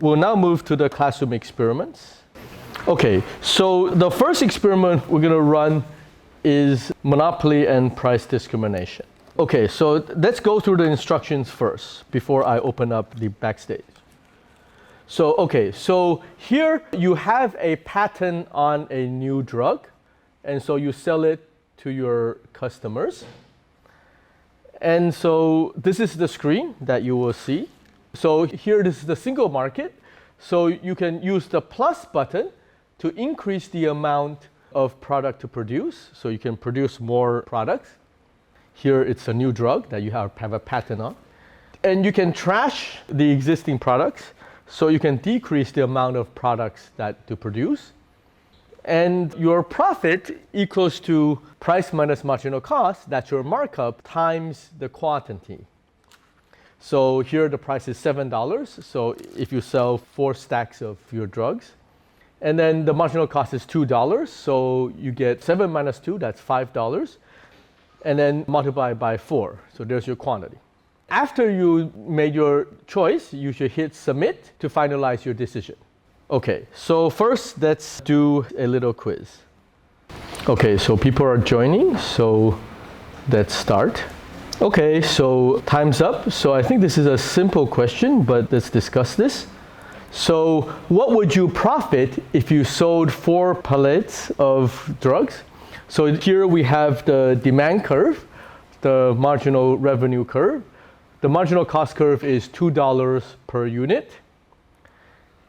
We'll now move to the classroom experiments. Okay, so the first experiment we're going to run is monopoly and price discrimination. Okay, so let's go through the instructions first before I open up the backstage. So here you have a patent on a new drug, and so you sell it to your customers. And so this is the screen that you will see. So here this is the single market. So you can use the plus button to increase the amount of product to produce. So you can produce more products. Here it's a new drug that you have a patent on. And you can trash the existing products. So you can decrease the amount of products that to produce. And your profit equals to price minus marginal cost, that's your markup, times the quantity. So here the price is $7. So if you sell 4 stacks of your drugs, and then the marginal cost is $2. So you get 7 minus 2, that's $5. And then multiply by 4. So there's your quantity. After you made your choice, you should hit submit to finalize your decision. Okay, so first let's do a little quiz. Okay, so people are joining, so let's start. Okay, so time's up. So I think this is a simple question, but let's discuss this. So what would you profit if you sold 4 pallets of drugs? So here we have the demand curve, the marginal revenue curve. The marginal cost curve is $2 per unit.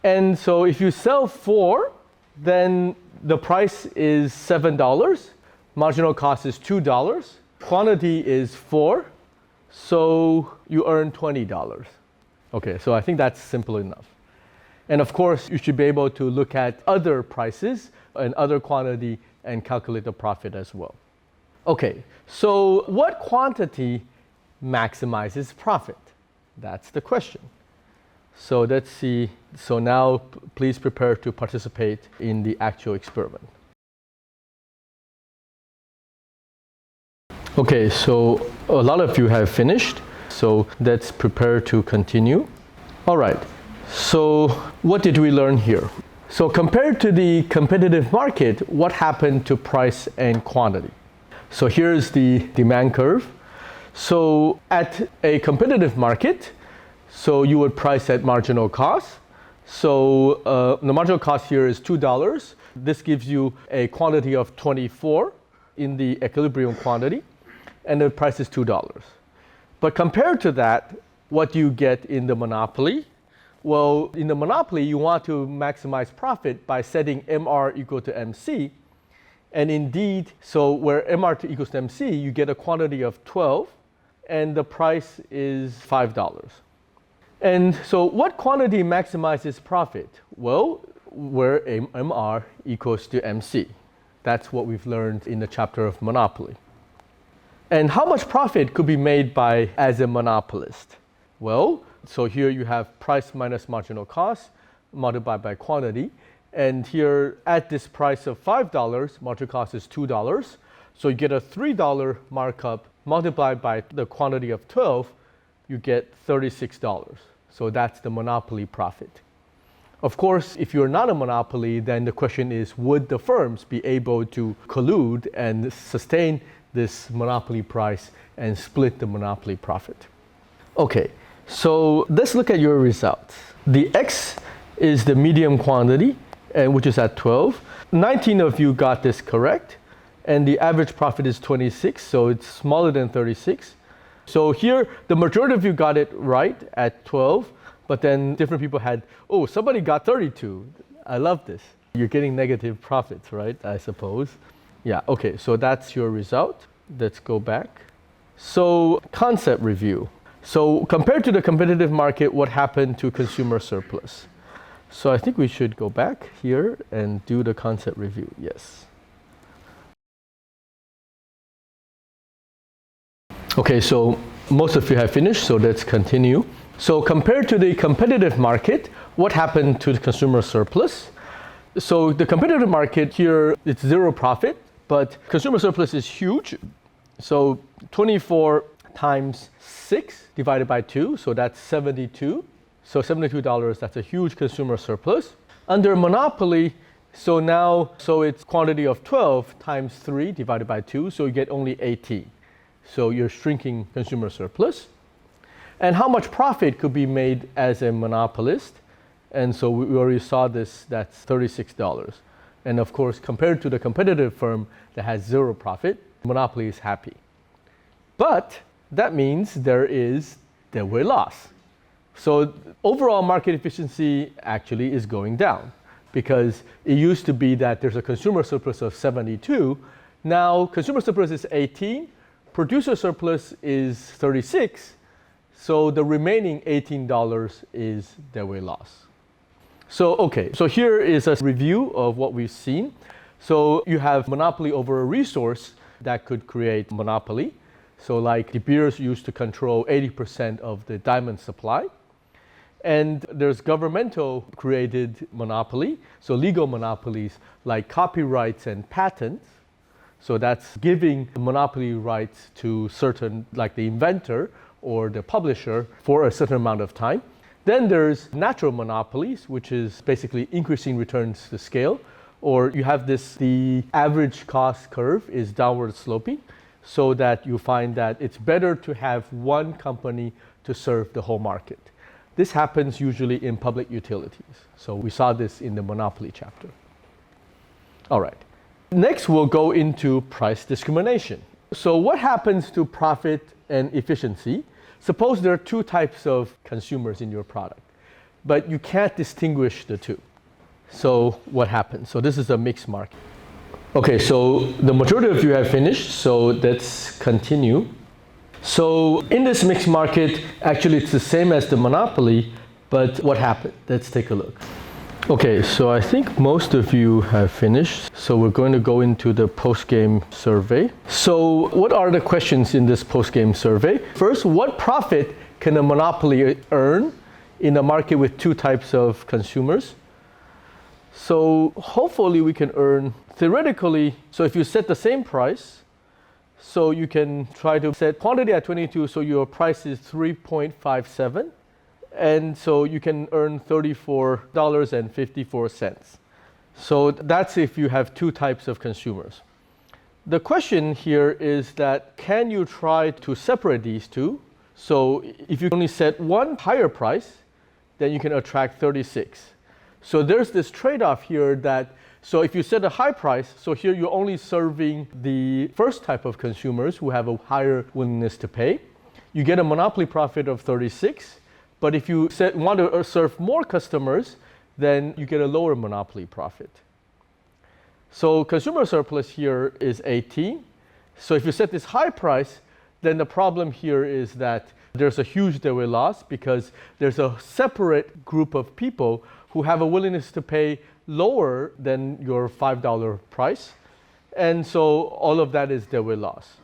And so if you sell 4, then the price is $7. Marginal cost is $2. Quantity is 4. So you earn $20. Okay, so I think that's simple enough. And of course, you should be able to look at other prices and other quantity and calculate the profit as well. Okay, so what quantity maximizes profit? That's the question. So let's see. So now please prepare to participate in the actual experiment. Okay, so a lot of you have finished. So let's prepare to continue. All right, so what did we learn here? So compared to the competitive market, what happened to price and quantity? So here's the demand curve. So at a competitive market, so you would price at marginal cost. So the marginal cost here is $2. This gives you a quantity of 24 in the equilibrium quantity, and the price is $2. But compared to that, what do you get in the monopoly? Well, in the monopoly, you want to maximize profit by setting MR equal to MC. And indeed, so where MR equals to MC, you get a quantity of 12, and the price is $5. And so what quantity maximizes profit? Well, where MR equals to MC. That's what we've learned in the chapter of monopoly. And how much profit could be made as a monopolist? Well, so here you have price minus marginal cost multiplied by quantity. And here at this price of $5, marginal cost is $2. So you get a $3 markup multiplied by the quantity of 12, you get $36. So that's the monopoly profit. Of course, if you're not a monopoly, then the question is, would the firms be able to collude and sustain this monopoly price and split the monopoly profit? Okay, so let's look at your results. The X is the medium quantity, and which is at 12. 19 of you got this correct, and the average profit is 26, so it's smaller than 36. So here, the majority of you got it right at 12, but then different people had, oh, somebody got 32. I love this. You're getting negative profits, right? I suppose. Yeah, okay, so that's your result. Let's go back. So concept review. So compared to the competitive market, what happened to consumer surplus? So I think we should go back here and do the concept review. Yes. Okay, so most of you have finished, so let's continue. So compared to the competitive market, what happened to the consumer surplus? So the competitive market here, it's zero profit, but consumer surplus is huge. So 24 times 6 divided by 2, so that's 72. So $72, that's a huge consumer surplus. Under monopoly, so it's quantity of 12 times 3 divided by 2, so you get only 18. So you're shrinking consumer surplus. And how much profit could be made as a monopolist? And so we already saw this, that's $36. And of course, compared to the competitive firm that has zero profit, monopoly is happy. But that means there will loss. So overall market efficiency actually is going down, because it used to be that there's a consumer surplus of 72. Now consumer surplus is 18, producer surplus is 36. So the remaining $18 is there will loss. So here is a review of what we've seen. So you have monopoly over a resource that could create monopoly. So like De Beers used to control 80% of the diamond supply. And there's governmental created monopoly, so legal monopolies like copyrights and patents. So that's giving monopoly rights to certain, like the inventor or the publisher for a certain amount of time. Then there's natural monopolies, which is basically increasing returns to scale. Or you have the average cost curve is downward sloping, so that you find that it's better to have one company to serve the whole market. This happens usually in public utilities. So we saw this in the monopoly chapter. All right. Next, we'll go into price discrimination. So what happens to profit and efficiency? Suppose there are two types of consumers in your product, but you can't distinguish the two. So what happens? So this is a mixed market. Okay, so the majority of you have finished, so let's continue. So in this mixed market, actually it's the same as the monopoly, but what happened? Let's take a look. Okay, so I think most of you have finished. So we're going to go into the post-game survey. So what are the questions in this post-game survey? First, what profit can a monopoly earn in a market with two types of consumers? So hopefully we can earn, theoretically, so if you set the same price, so you can try to set quantity at 22, so your price is 3.57. And so you can earn $34.54. So that's if you have two types of consumers. The question here is that, can you try to separate these two? So if you only set one higher price, then you can attract 36. So there's this trade-off here that, so if you set a high price, so here you're only serving the first type of consumers who have a higher willingness to pay. You get a monopoly profit of 36. But if you want to serve more customers, then you get a lower monopoly profit. So consumer surplus here is 18. So if you set this high price, then the problem here is that there's a huge delivery loss, because there's a separate group of people who have a willingness to pay lower than your $5 price. And so all of that is delivery loss.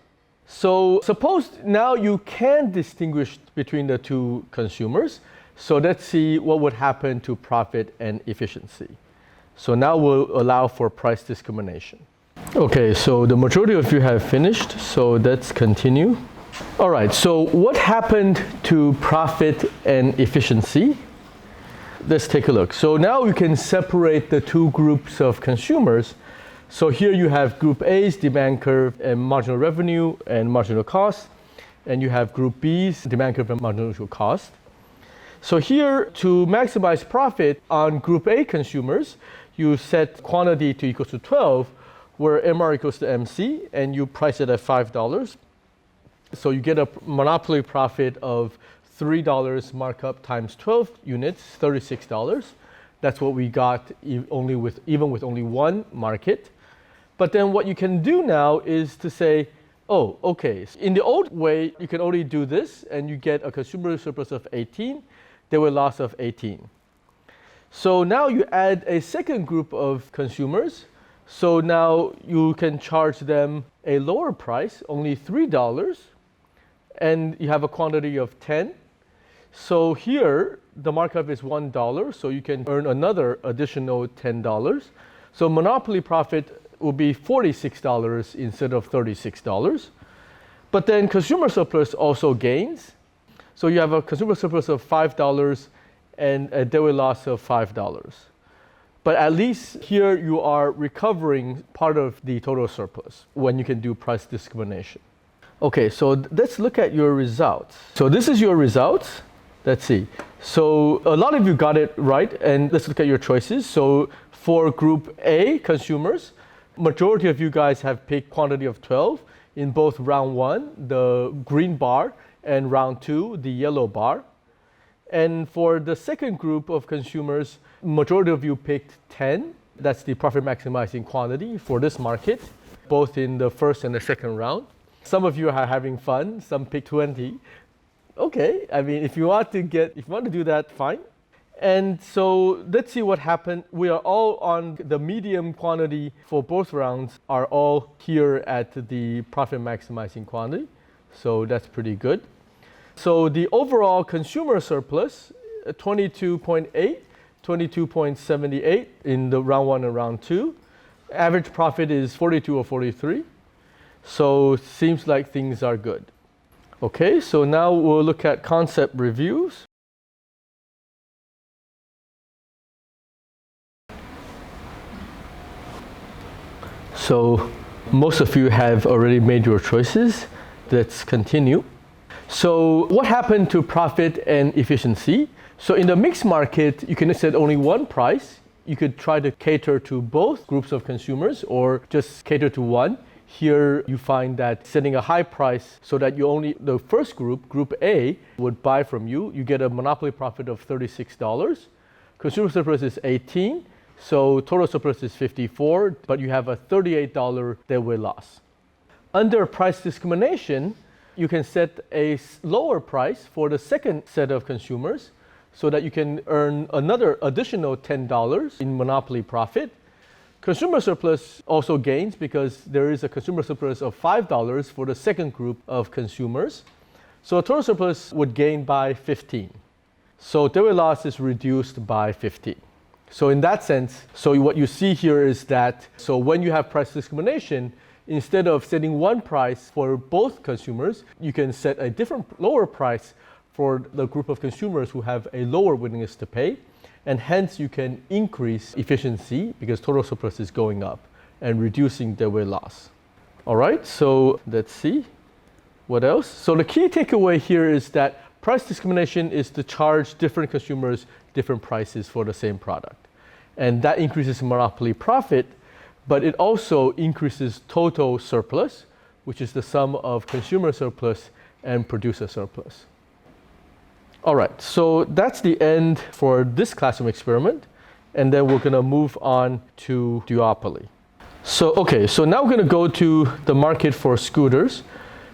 So suppose now you can distinguish between the two consumers. So let's see what would happen to profit and efficiency. So now we'll allow for price discrimination. Okay, so the majority of you have finished, so let's continue. All right, so what happened to profit and efficiency? Let's take a look. So now we can separate the two groups of consumers. So here you have group A's demand curve and marginal revenue and marginal cost, and you have group B's demand curve and marginal cost. So here, to maximize profit on group A consumers, you set quantity to equal to 12, where MR equals to MC, and you price it at $5. So you get a monopoly profit of $3 markup times 12 units, $36. That's what we got even with only one market. But then what you can do now is to say, oh, okay, in the old way, you can only do this, and you get a consumer surplus of 18, there were loss of 18. So now you add a second group of consumers. So now you can charge them a lower price, only $3, and you have a quantity of 10. So here, the markup is $1, so you can earn another additional $10. So monopoly profit will be $46 instead of $36. But then consumer surplus also gains. So you have a consumer surplus of $5 and a deadweight loss of $5. But at least here you are recovering part of the total surplus when you can do price discrimination. Okay, so let's look at your results. So this is your results. Let's see. So a lot of you got it right, and let's look at your choices. So for group A, consumers, majority of you guys have picked quantity of 12 in both round 1, the green bar, and round 2, the yellow bar. And for the second group of consumers, majority of you picked 10. That's the profit maximizing quantity for this market, both in the first and the second round. Some of you are having fun, some picked 20. Okay, I mean, if you want to do that, fine. And so let's see what happened. We are all on the medium quantity for both rounds, are all here at the profit maximizing quantity. So that's pretty good. So the overall consumer surplus, 22.8, 22.78 in the round 1 and round 2. Average profit is 42 or 43. So it seems like things are good. Okay, so now we'll look at concept reviews. So most of you have already made your choices. Let's continue. So what happened to profit and efficiency? So in the mixed market, you can set only one price. You could try to cater to both groups of consumers or just cater to one. Here you find that setting a high price so that the first group, group A, would buy from you. You get a monopoly profit of $36. Consumer surplus is 18. So total surplus is 54, but you have a $38 deadweight loss. Under price discrimination, you can set a lower price for the second set of consumers so that you can earn another additional $10 in monopoly profit. Consumer surplus also gains because there is a consumer surplus of $5 for the second group of consumers. So total surplus would gain by 15. So deadweight loss is reduced by 15. So in that sense, so what you see here is that, so when you have price discrimination, instead of setting one price for both consumers, you can set a different lower price for the group of consumers who have a lower willingness to pay. And hence you can increase efficiency because total surplus is going up and reducing deadweight loss. All right, so let's see what else. So the key takeaway here is that price discrimination is to charge different consumers different prices for the same product. And that increases monopoly profit, but it also increases total surplus, which is the sum of consumer surplus and producer surplus. All right, so that's the end for this classroom experiment. And then we're going to move on to duopoly. So now we're going to go to the market for scooters.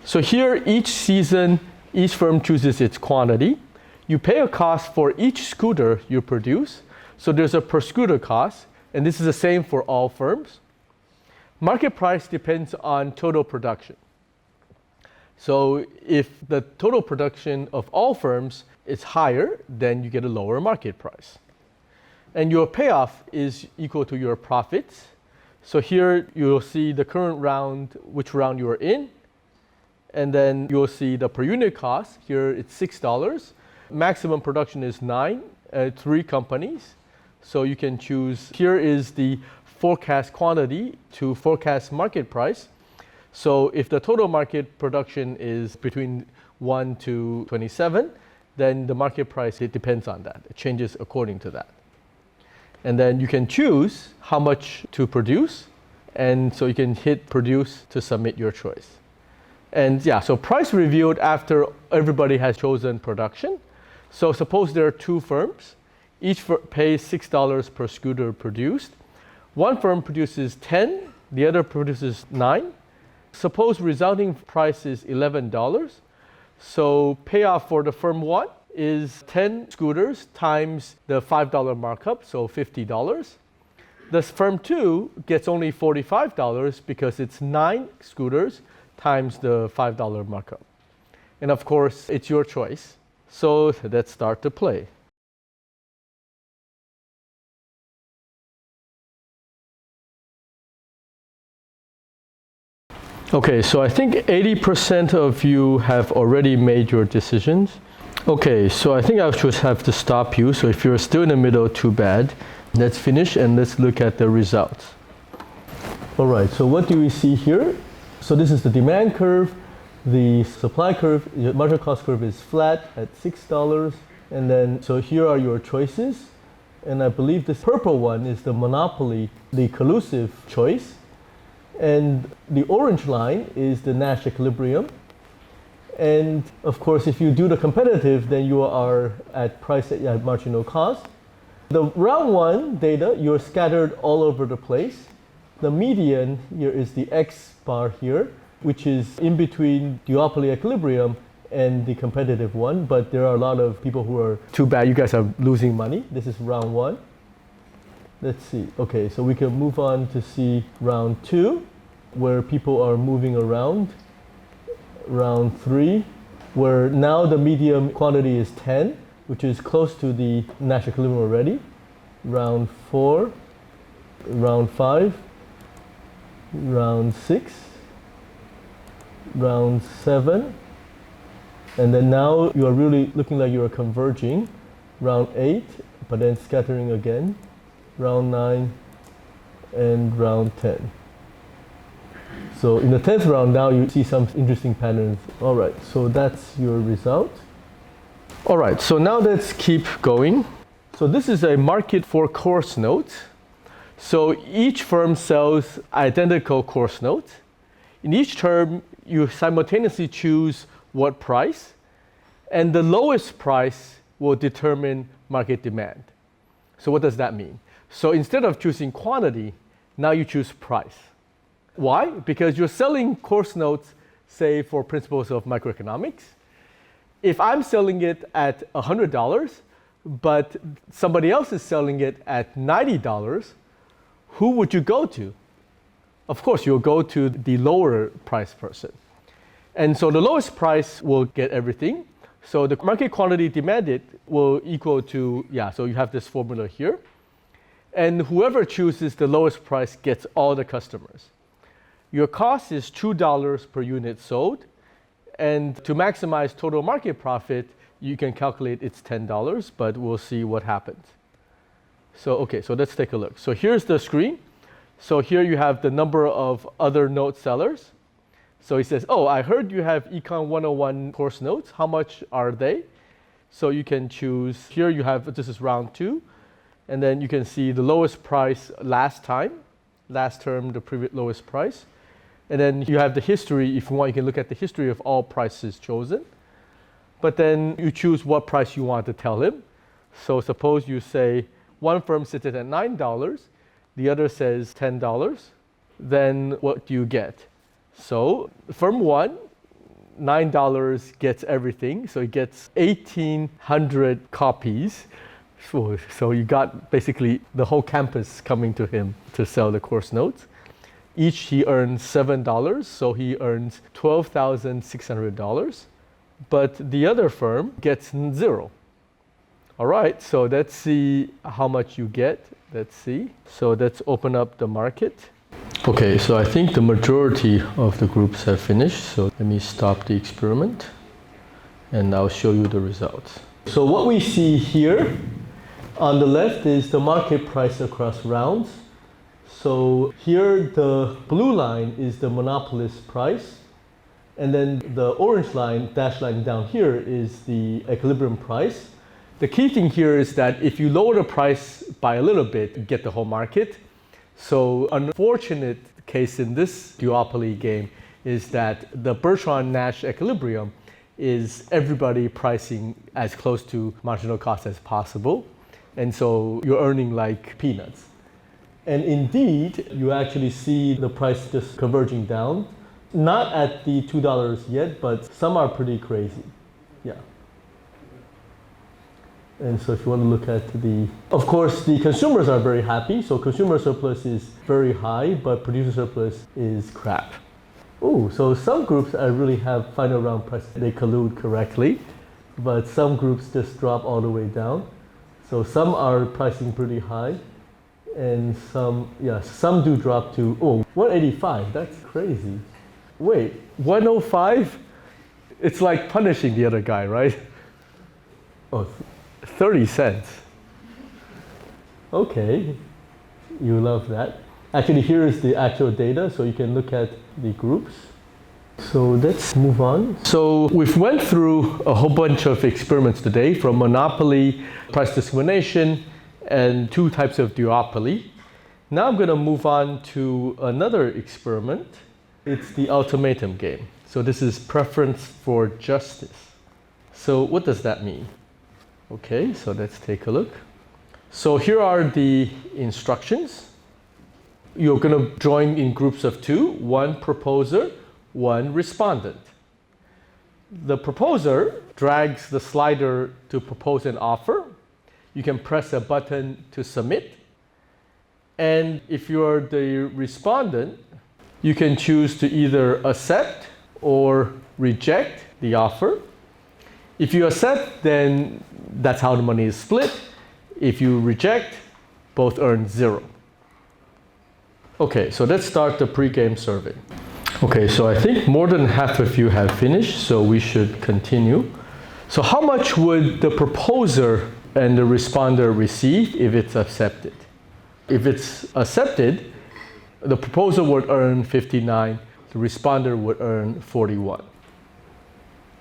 So here, each season, each firm chooses its quantity. You pay a cost for each scooter you produce. So there's a per scooter cost, and this is the same for all firms. Market price depends on total production. So if the total production of all firms is higher, then you get a lower market price. And your payoff is equal to your profits. So here you'll see the current round, which round you are in. And then you'll see the per unit cost. Here it's $6. Maximum production is 9, 3 companies. So you can choose, here is the forecast quantity to forecast market price. So if the total market production is between 1 to 27, then the market price, it depends on that. It changes according to that. And then you can choose how much to produce. And so you can hit produce to submit your choice. And yeah, so price revealed after everybody has chosen production. So suppose there are 2 firms. Each pays $6 per scooter produced. One firm produces 10, the other produces 9. Suppose resulting price is $11. So payoff for the firm 1 is 10 scooters times the $5 markup, so $50. The firm 2 gets only $45 because it's 9 scooters times the $5 markup. And of course, it's your choice. So let's start to play. Okay, so I think 80% of you have already made your decisions. Okay, so I think I just have to stop you. So if you're still in the middle, too bad. Let's finish and let's look at the results. All right, so what do we see here? So this is the demand curve. The supply curve, the marginal cost curve is flat at $6. And then, so here are your choices. And I believe this purple one is the monopoly, the collusive choice. And the orange line is the Nash equilibrium. And of course, if you do the competitive, then you are at price at marginal cost. The round one data, you're scattered all over the place. The median here is the X bar here, which is in between duopoly equilibrium and the competitive one, but there are a lot of people who are, too bad, you guys are losing money. This is round one. Let's see. Okay, so we can move on to see round two, where people are moving around. Round three, where now the medium quantity is 10, which is close to the Nash equilibrium already. Round four, round five, round six, round seven, and then now you are really looking like you are converging. Round eight, but then scattering again. Round nine, and round 10. So in the 10th round now you see some interesting patterns. All right, so that's your result. All right, so now let's keep going. So this is a market for course notes. So each firm sells identical course notes. In each term, you simultaneously choose what price, and the lowest price will determine market demand. So what does that mean? So instead of choosing quantity, now you choose price. Why? Because you're selling course notes, say, for principles of microeconomics. If I'm selling it at $100, but somebody else is selling it at $90, who would you go to? Of course, you'll go to the lower price person. And so the lowest price will get everything. So the market quantity demanded will equal to, so you have this formula here. And whoever chooses the lowest price gets all the customers. Your cost is $2 per unit sold. And to maximize total market profit, you can calculate it's $10, but we'll see what happens. So, okay, so let's take a look. So here's the screen. So here you have the number of other note sellers. So he says, oh, I heard you have Econ 101 course notes. How much are they? So you can choose, here you have, this is round two. And then you can see the lowest price last term, the previous lowest price. And then you have the history. If you want, you can look at the history of all prices chosen. But then you choose what price you want to tell him. So suppose you say one firm sits it at $9, the other says $10. Then what do you get? So firm one, $9 gets everything. So it gets 1,800 copies. So you got basically the whole campus coming to him to sell the course notes. Each he earns $7, so he earns $12,600. But the other firm gets zero. All right, so let's see how much you get. Let's see. So let's open up the market. Okay, so I think the majority of the groups have finished. So let me stop the experiment and I'll show you the results. So what we see here on the left is the market price across rounds. So here the blue line is the monopolist price. And then the orange line, dashed line down here, is the equilibrium price. The key thing here is that if you lower the price by a little bit, you get the whole market. So unfortunate case in this duopoly game is that the Bertrand-Nash equilibrium is everybody pricing as close to marginal cost as possible. And so you're earning like peanuts. And indeed, you actually see the price just converging down. Not at the $2 yet, but some are pretty crazy. Yeah. And so if you want to look at of course, the consumers are very happy. So consumer surplus is very high, but producer surplus is crap. Oh, so some groups really have final round price. They collude correctly, but some groups just drop all the way down. So some are pricing pretty high, and some do drop to, 185, that's crazy. Wait, 105? It's like punishing the other guy, right? Oh, 30 cents. Okay, you love that. Actually, here is the actual data, so you can look at the groups. So let's move on. So we've went through a whole bunch of experiments today, from monopoly, price discrimination, and 2 types of duopoly. Now I'm going to move on to another experiment. It's the ultimatum game. So this is preference for justice. So what does that mean? Okay, so let's take a look. So here are the instructions. You're going to join in groups of 2, 1 proposer, 1 respondent. The proposer drags the slider to propose an offer. You can press a button to submit. And if you're the respondent, you can choose to either accept or reject the offer. If you accept, then that's how the money is split. If you reject, both earn 0. Okay, so let's start the pre-game survey. Okay, so I think more than half of you have finished, so we should continue. So how much would the proposer and the responder receive if it's accepted? If it's accepted, the proposer would earn 59, the responder would earn 41.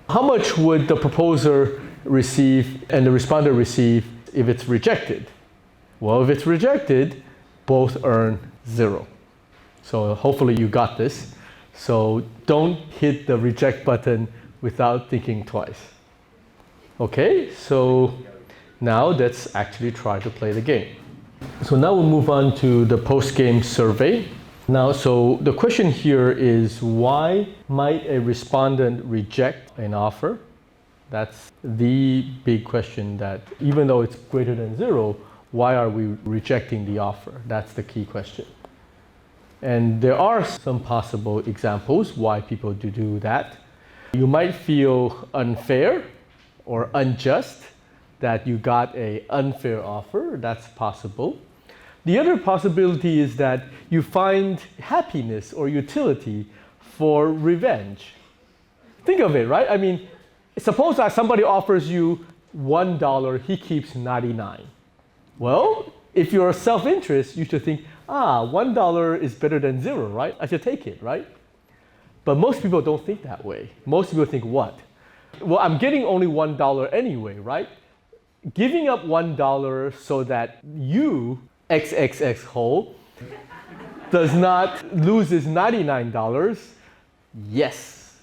How much would the proposer receive and the responder receive if it's rejected? Well, if it's rejected, both earn 0. So hopefully you got this. So don't hit the reject button without thinking twice. Okay, so now let's actually try to play the game. So now we'll move on to the post-game survey. Now, so the question here is, why might a respondent reject an offer? That's the big question, that even though it's greater than 0, why are we rejecting the offer? That's the key question. And there are some possible examples why people do that. You might feel unfair or unjust that you got an unfair offer. That's possible. The other possibility is that you find happiness or utility for revenge. Think of it, right? I mean, suppose that somebody offers you $1, he keeps 99. Well, if you're self-interest, you should think, $1 is better than 0, right? I should take it, right? But most people don't think that way. Most people think what? Well, I'm getting only $1 anyway, right? Giving up $1 so that you, XXX whole, does not loses $99, yes.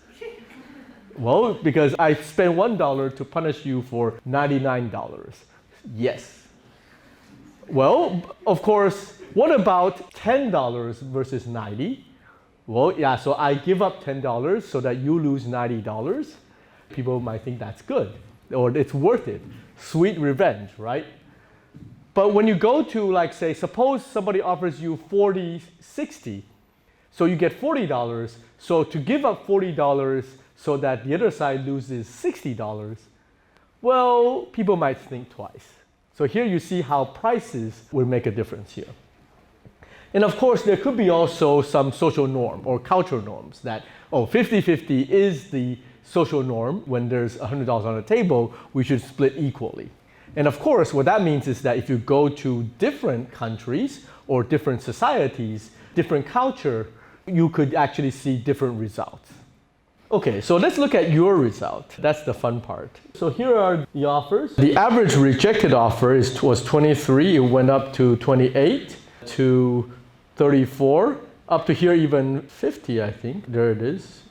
Well, because I spent $1 to punish you for $99, yes. Well, of course, what about $10 versus 90? Well, yeah, so I give up $10 so that you lose $90. People might think that's good, or it's worth it. Sweet revenge, right? But when you go to, like, say, suppose somebody offers you 60, so you get $40. So to give up $40 so that the other side loses $60, well, people might think twice. So here you see how prices will make a difference here. And of course, there could be also some social norm or cultural norms that, 50-50 is the social norm. When there's $100 on the table, we should split equally. And of course, what that means is that if you go to different countries or different societies, different culture, you could actually see different results. Okay, so let's look at your result. That's the fun part. So here are the offers. The average rejected offer was 23. It went up to 28, to 34, up to here even 50, I think. There it is.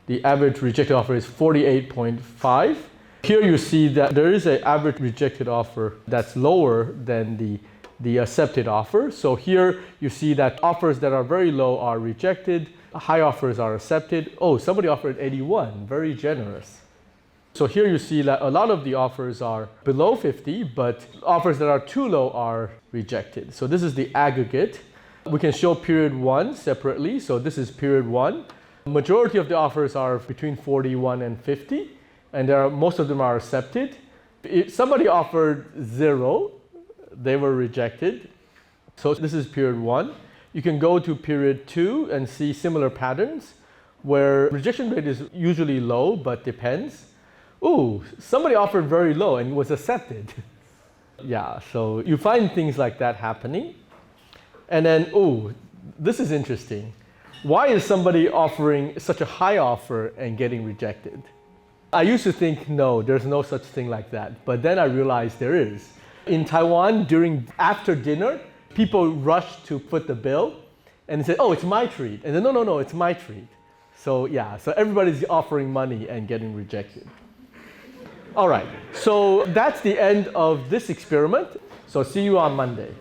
The average rejected offer is 48.5. Here you see that there is an average rejected offer that's lower than the accepted offer. So here you see that offers that are very low are rejected. High offers are accepted. Oh, somebody offered 81, very generous. So here you see that a lot of the offers are below 50, but offers that are too low are rejected. So this is the aggregate. We can show period 1 separately. So this is period 1. Majority of the offers are between 41 and 50, and most of them are accepted. If somebody offered 0, they were rejected. So this is period 1. You can go to period 2 and see similar patterns where rejection rate is usually low, but depends. ooh, somebody offered very low and was accepted. Yeah, so you find things like that happening. And then, ooh, this is interesting. Why is somebody offering such a high offer and getting rejected? I used to think, no, there's no such thing like that. But then I realized there is. In Taiwan, after dinner, people rush to put the bill and say, oh, it's my treat. And then, no, it's my treat. So yeah, so everybody's offering money and getting rejected. All right, so that's the end of this experiment. So see you on Monday.